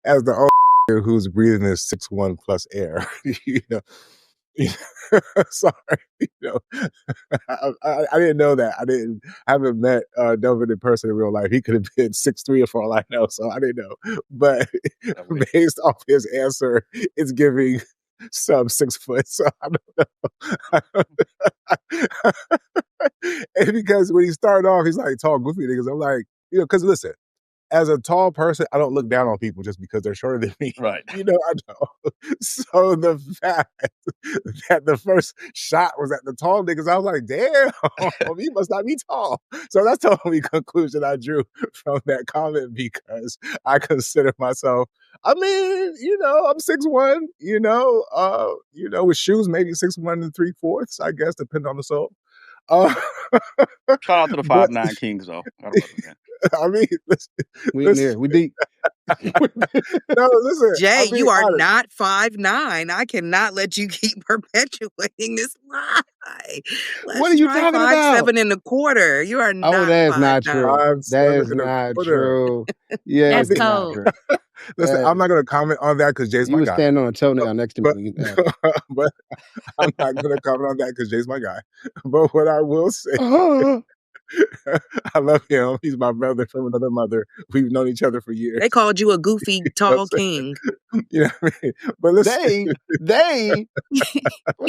as the old who's breathing this 6'1" plus air, you know. Sorry, you know, I didn't know that. I haven't met Delvin in person in real life. He could have been 6'3" for all I know, so I didn't know. But based off his answer, it's giving sub 6 foot. So I don't know. And because when he started off, he's like tall, goofy niggas. I'm like, because listen, as a tall person, I don't look down on people just because they're shorter than me. Right. I know. So the fact that the first shot was at the tall niggas, I was like, damn, he must not be tall. So that's the only conclusion I drew from that comment, because I consider myself, I'm 6'1", with shoes, maybe 6'1 3/4, I guess, depending on the sole. Shout out to the 5'9" Kings, though. I mean, listen. We deep. No, listen. Jay, you are not 5'9". I cannot let you keep perpetuating this lie. What are you talking about? 5'7 1/4". You are not. Oh, that's not 5'9". true. That is not true. Yeah, that's cold. Listen, I'm not going to comment on that because Jay's my guy. You were standing on a toenail next to me. But I'm not going to comment on that because Jay's my guy. But what I will say, I love him. He's my brother from another mother. We've known each other for years. They called you a goofy, tall king. You know what I mean? But listen, they. He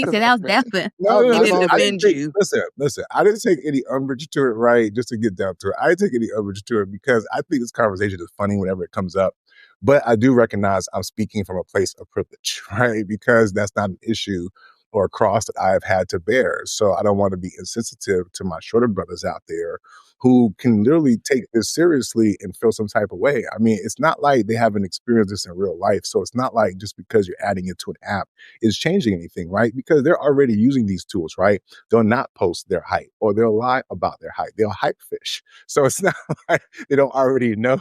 said that was definite. No, he didn't defend you. Listen. I didn't take any umbrage to it, right? Just to get down to it. I didn't take any umbrage to it because I think this conversation is funny whenever it comes up. But I do recognize I'm speaking from a place of privilege, right? Because that's not an issue or a cross that I have had to bear. So I don't want to be insensitive to my shorter brothers out there who can literally take this seriously and feel some type of way. I mean, it's not like they haven't experienced this in real life. So it's not like just because you're adding it to an app is changing anything, right? Because they're already using these tools, right? They'll not post their height, or they'll lie about their height. They'll hype fish. So it's not like they don't already know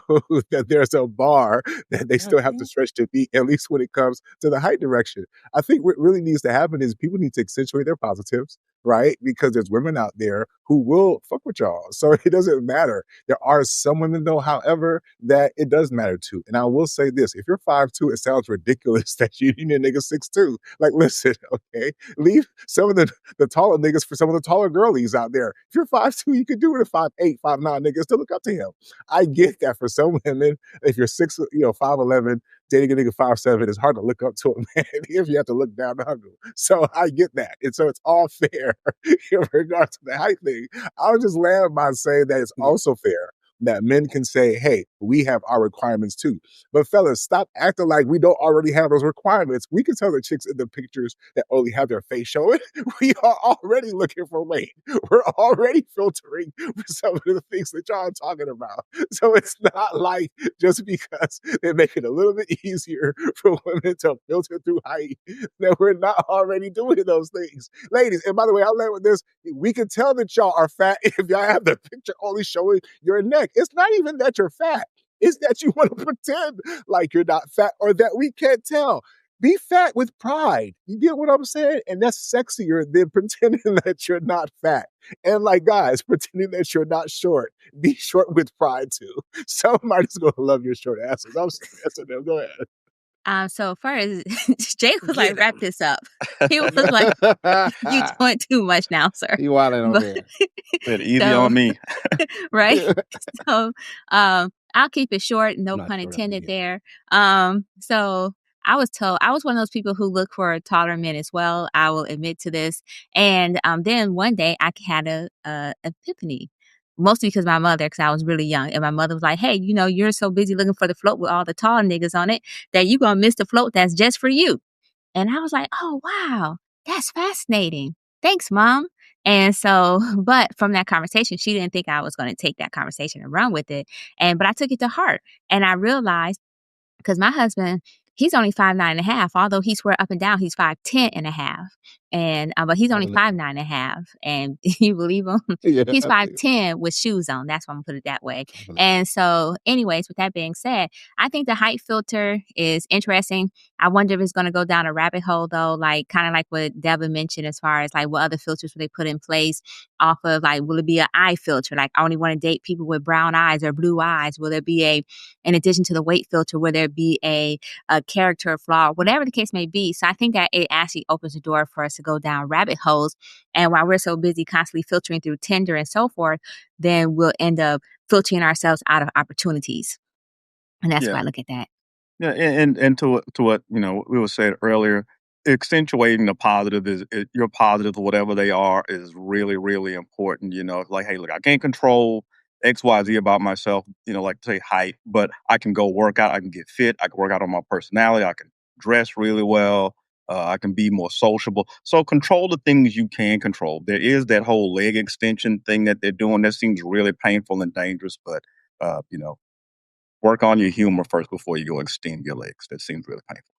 that there's a bar that they still have to stretch to beat, at least when it comes to the height direction. I think what really needs to happen is people need to accentuate their positives, right? Because there's women out there who will fuck with y'all. So it doesn't matter. There are some women, though, however, that it does matter to. And I will say this, if you're 5'2", it sounds ridiculous that you need a nigga 6'2". Like, listen, okay? Leave some of the taller niggas for some of the taller girlies out there. If you're 5'2", you can do it at 5'8", 5'9", niggas still look up to him. I get that for some women, if you're 5'11", dating a nigga 5'7", it's hard to look up to a man if you have to look down to hug him. So I get that. And so it's all fair in regards to the height thing. I'll just land by saying that it's also fair that men can say, hey, we have our requirements too. But fellas, stop acting like we don't already have those requirements. We can tell the chicks in the pictures that only have their face showing. We are already looking for weight. We're already filtering for some of the things that y'all are talking about. So it's not like just because they make it a little bit easier for women to filter through height that we're not already doing those things. Ladies, and by the way, I'll land with this. We can tell that y'all are fat if y'all have the picture only showing your neck. It's not even that you're fat. It's that you want to pretend like you're not fat or that we can't tell. Be fat with pride. You get what I'm saying? And that's sexier than pretending that you're not fat. And like guys, pretending that you're not short. Be short with pride too. Somebody's going to love your short asses. I'm stressing them. Go ahead. So first, Jay was like, wrap this up. He was like, you doing too much now, sir. You wilding on there. Easy on me. Right? So I'll keep it short. No pun intended there. So I was told, I was one of those people who look for taller men as well. I will admit to this. And then one day I had a epiphany. Mostly because my mother, because I was really young. And my mother was like, hey, you're so busy looking for the float with all the tall niggas on it that you're going to miss the float that's just for you. And I was like, oh, wow, that's fascinating. Thanks, Mom. And so, but from that conversation, she didn't think I was going to take that conversation and run with it. But I took it to heart. And I realized, because my husband, he's only 5'9.5", although he swear up and down he's 5'10.5". And but he's only 5'9.5". And you believe him? Yeah, he's 5'10" with shoes on. That's why I'm gonna put it that way. And so, anyways, with that being said, I think the height filter is interesting. I wonder if it's gonna go down a rabbit hole though, like kind of like what Devin mentioned as far as like what other filters would they put in place. off of like, will it be an eye filter? Like, I only want to date people with brown eyes or blue eyes. Will there be in addition to the weight filter, will there be a character flaw, whatever the case may be? So I think that it actually opens the door for us to go down rabbit holes. And while we're so busy constantly filtering through Tinder and so forth, then we'll end up filtering ourselves out of opportunities. And that's why I look at that. Yeah, and to what we were saying earlier, accentuating the positive your positive, whatever they are, is really really important. Like, hey, look, I can't control XYZ about myself. Like say height, but I can go work out. I can get fit. I can work out on my personality. I can dress really well. I can be more sociable. So control the things you can control. There is that whole leg extension thing that they're doing. That seems really painful and dangerous, but uh, you know work on your humor first before you go extend your legs. That seems really painful.